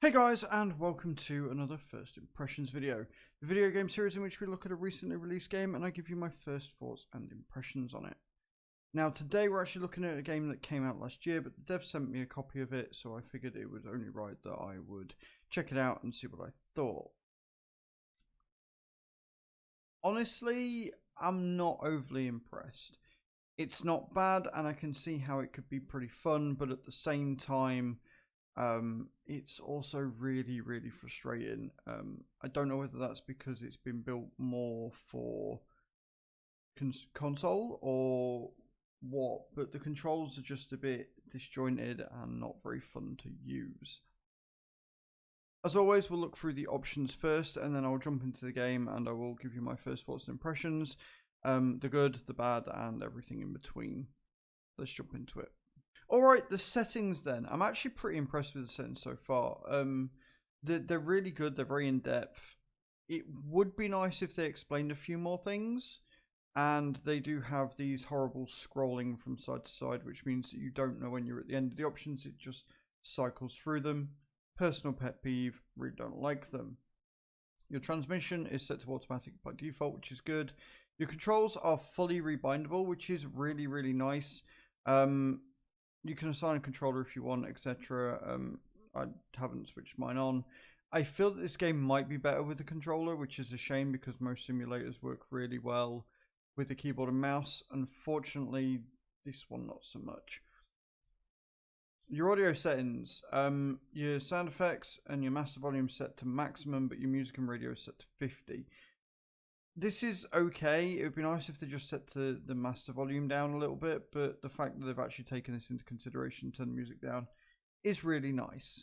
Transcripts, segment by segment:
Hey guys, and welcome to another First Impressions video, the video game series in which we look at a recently released game and I give you my first thoughts and impressions on it. Now today we're actually looking at a game that came out last year, but the dev sent me a copy of it, so I figured it was only right that I would check it out and see what I thought. Honestly, I'm not overly impressed. It's not bad and I can see how it could be pretty fun, but at the same time, it's also really frustrating. I don't know whether that's because it's been built more for console or what, but the controls are just a bit disjointed and not very fun to use. As always, we'll look through the options first and then I'll jump into the game and I will give you my first thoughts and impressions, the good, the bad, and everything in between. Let's jump into it. Alright, the settings then. I'm actually pretty impressed with the settings so far. They're really good, they're very in-depth. It would be nice if they explained a few more things. And they do have these horrible scrolling from side to side, which means that you don't know when you're at the end of the options, it just cycles through them. Personal pet peeve, really don't like them. Your transmission is set to automatic by default, which is good. Your controls are fully rebindable, which is really nice. You can assign a controller if you want, etc. I haven't switched mine on. I feel that this game might be better with the controller, which is a shame because most simulators work really well with the keyboard and mouse. Unfortunately, this one not so much. Your audio settings, your sound effects and your master volume set to maximum, but your music and radio is set to 50. This is okay. It would be nice if they just set the master volume down a little bit, but the fact that they've actually taken this into consideration, turn the music down, is really nice.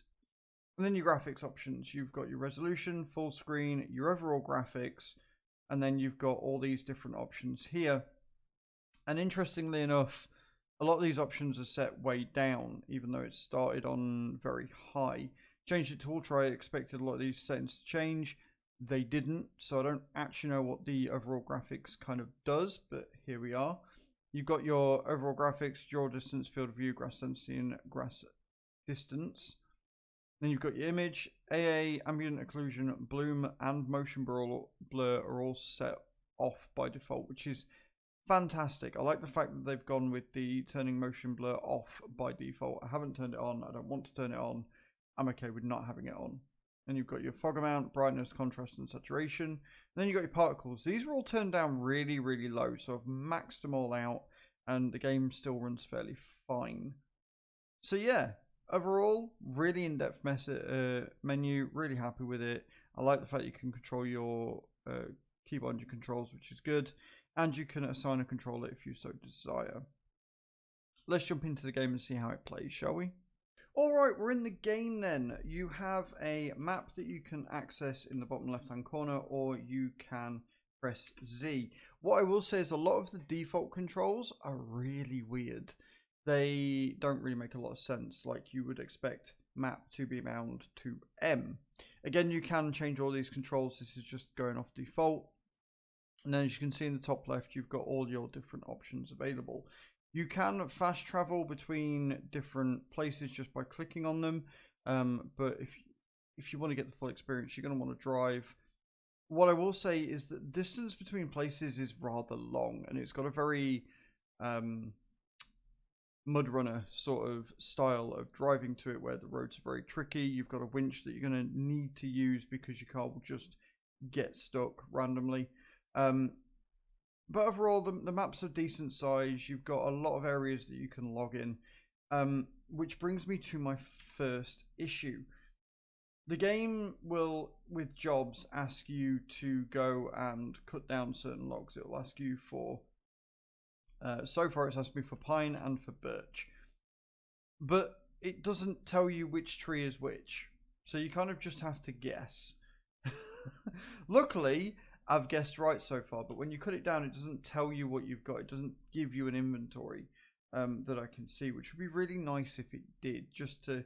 And then your graphics options. You've got your resolution, full screen, your overall graphics, and then you've got all these different options here. And interestingly enough, a lot of these options are set way down, even though it started on very high. Changed it to ultra. I expected a lot of these settings to change. They didn't, so I don't actually know what the overall graphics kind of does, but here we are. You've got your overall graphics, draw distance, field of view, grass density, and grass distance. Then you've got your image, AA, ambient occlusion, bloom, and motion blur are all set off by default, which is fantastic. I like the fact that they've gone with the turning motion blur off by default. I haven't turned it on. I don't want to turn it on. I'm okay with not having it on. And you've got your fog amount, brightness, contrast, and saturation. And then you've got your particles. These are all turned down really low, so I've maxed them all out, and the game still runs fairly fine. So yeah, overall, really in-depth menu, really happy with it. I like the fact you can control your keyboard and your controls, which is good. And you can assign a controller if you so desire. Let's jump into the game and see how it plays, shall we? Alright, we're in the game then. You have a map that you can access in the bottom left hand corner, or you can press Z. What I will say is a lot of the default controls are really weird. They don't really make a lot of sense, like you would expect map to be bound to M. Again, you can change all these controls. This is just going off default. And then as you can see in the top left, you've got all your different options available. You can fast travel between different places just by clicking on them. But if you want to get the full experience, you're going to want to drive. What I will say is that the distance between places is rather long, and it's got a very mud runner sort of style of driving to it, where the roads are very tricky. You've got a winch that you're going to need to use because your car will just get stuck randomly. But overall, the map's of decent size. You've got a lot of areas that you can log in, which brings me to my first issue. The game will, with jobs, ask you to go and cut down certain logs. It will ask you for, so far it's asked me for pine and for birch. But it doesn't tell you which tree is which. So you kind of just have to guess. Luckily, I've guessed right so far, but when you cut it down, it doesn't tell you what you've got. It doesn't give you an inventory that I can see, which would be really nice if it did, just to,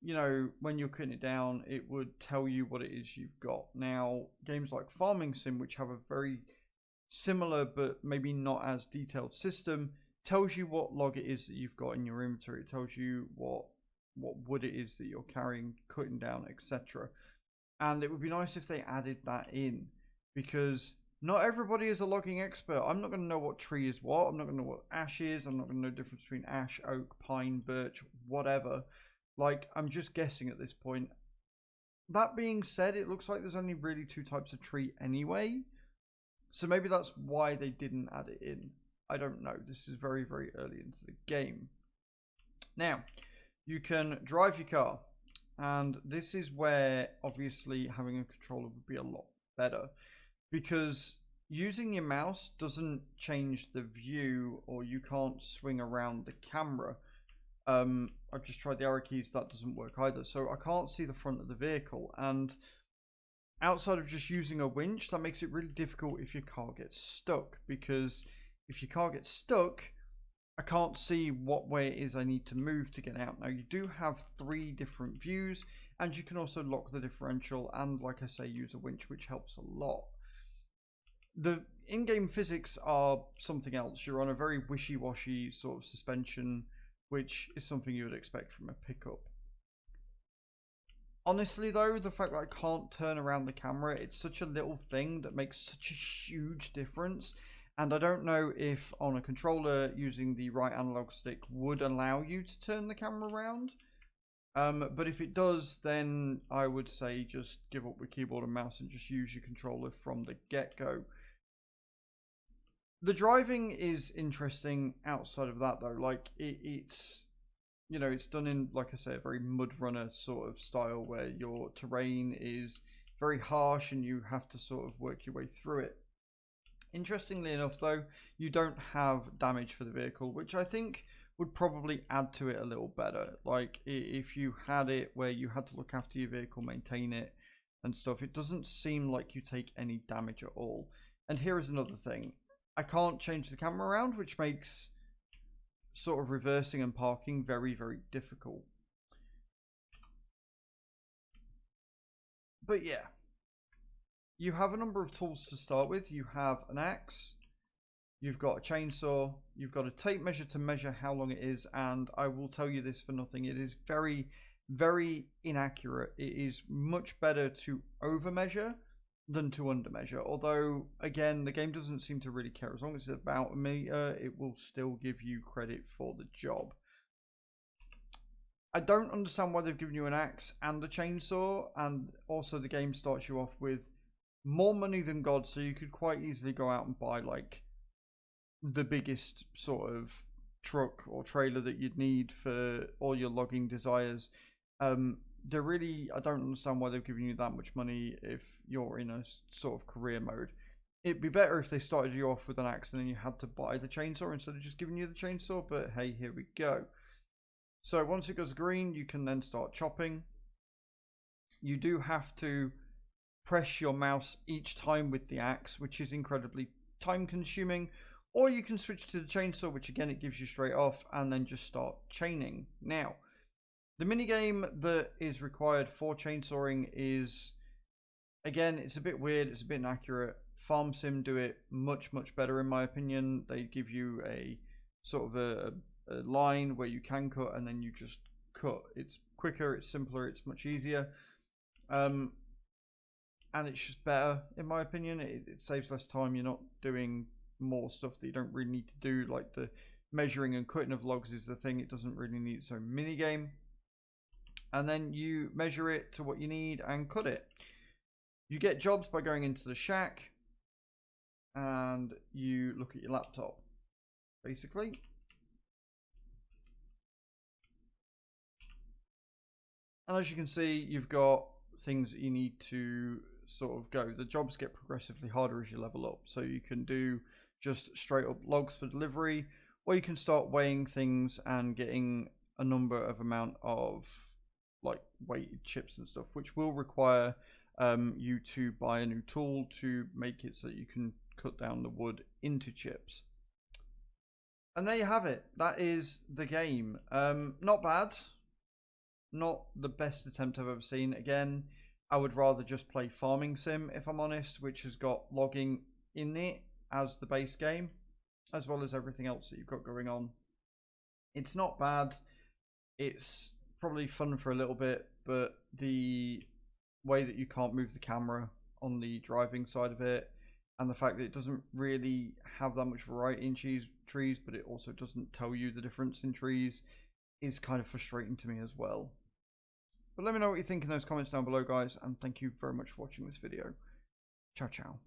you know, when you're cutting it down, it would tell you what it is you've got. Now, games like Farming Sim, which have a very similar but maybe not as detailed system, tells you what log it is that you've got in your inventory. It tells you what what wood it is that you're carrying, cutting down, etc. And it would be nice if they added that in, because not everybody is a logging expert. I'm not going to know what tree is what. I'm not going to know what ash is. I'm not going to know the difference between ash, oak, pine, birch, whatever. Like, I'm just guessing at this point. That being said, it looks like there's only really 2 types of tree anyway. So maybe that's why they didn't add it in. I don't know. This is very, very early into the game. Now, you can drive your car. And this is where, obviously, having a controller would be a lot better. Because using your mouse doesn't change the view, or you can't swing around the camera. I've just tried the arrow keys, that doesn't work either. So I can't see the front of the vehicle. And outside of just using a winch, that makes it really difficult if your car gets stuck. Because if your car gets stuck, I can't see what way it is I need to move to get out. Now, you do have 3 different views, and you can also lock the differential and, like I say, use a winch, which helps a lot. The in-game physics are something else. You're on a very wishy-washy sort of suspension, which is something you would expect from a pickup. Honestly, though, the fact that I can't turn around the camera, it's such a little thing that makes such a huge difference. And I don't know if on a controller using the right analog stick would allow you to turn the camera around. But if it does, then I would say just give up with keyboard and mouse and just use your controller from the get-go. The driving is interesting outside of that, though. Like, it's, you know, it's done in, like I say, a very mud runner sort of style where your terrain is very harsh and you have to sort of work your way through it. Interestingly enough, though, you don't have damage for the vehicle, which I think would probably add to it a little better. Like, if you had it where you had to look after your vehicle, maintain it and stuff, it doesn't seem like you take any damage at all. And here is another thing. I can't change the camera around, which makes sort of reversing and parking very, very difficult. But yeah, you have a number of tools to start with. You have an axe, you've got a chainsaw, you've got a tape measure to measure how long it is, and I will tell you this for nothing, it is very, very inaccurate. It is much better to over measure than to under measure, although again the game doesn't seem to really care. As long as it's about a meter, it will still give you credit for the job. I don't understand why they've given you an axe and a chainsaw, and also the game starts you off with more money than God, so you could quite easily go out and buy like the biggest sort of truck or trailer that you'd need for all your logging desires. I don't understand why they've given you that much money if you're in a sort of career mode. It'd be better if they started you off with an axe and then you had to buy the chainsaw instead of just giving you the chainsaw, but hey, here we go. So once it goes green, you can then start chopping. You do have to press your mouse each time with the axe, which is incredibly time consuming, or you can switch to the chainsaw, which again it gives you straight off, and then just start chaining. Now, the minigame that is required for chainsawing is, again, it's a bit weird, it's a bit inaccurate. Farm Sim do it much, much better in my opinion. They give you a sort of a line where you can cut and then you just cut. It's quicker, it's simpler, it's much easier. And it's just better in my opinion. It saves less time. You're not doing more stuff that you don't really need to do, like the measuring and cutting of logs is the thing. It doesn't really need its own minigame. And then you measure it to what you need and cut it. You get jobs by going into the shack and you look at your laptop, basically. And as you can see, you've got things that you need to sort of go. The jobs get progressively harder as you level up. So you can do just straight up logs for delivery, or you can start weighing things and getting a number of amount of like weighted chips and stuff, which will require you to buy a new tool to make it so that you can cut down the wood into chips. And there you have it. That is the game. Not bad. Not the best attempt I've ever seen. Again, I would rather just play Farming Sim, if I'm honest, which has got logging in it as the base game, as well as everything else that you've got going on. It's not bad. It's probably fun for a little bit, but the way that you can't move the camera on the driving side of it, and the fact that it doesn't really have that much variety in trees, but it also doesn't tell you the difference in trees, is kind of frustrating to me as well. But let me know what you think in those comments down below, guys, and thank you very much for watching this video. Ciao, ciao.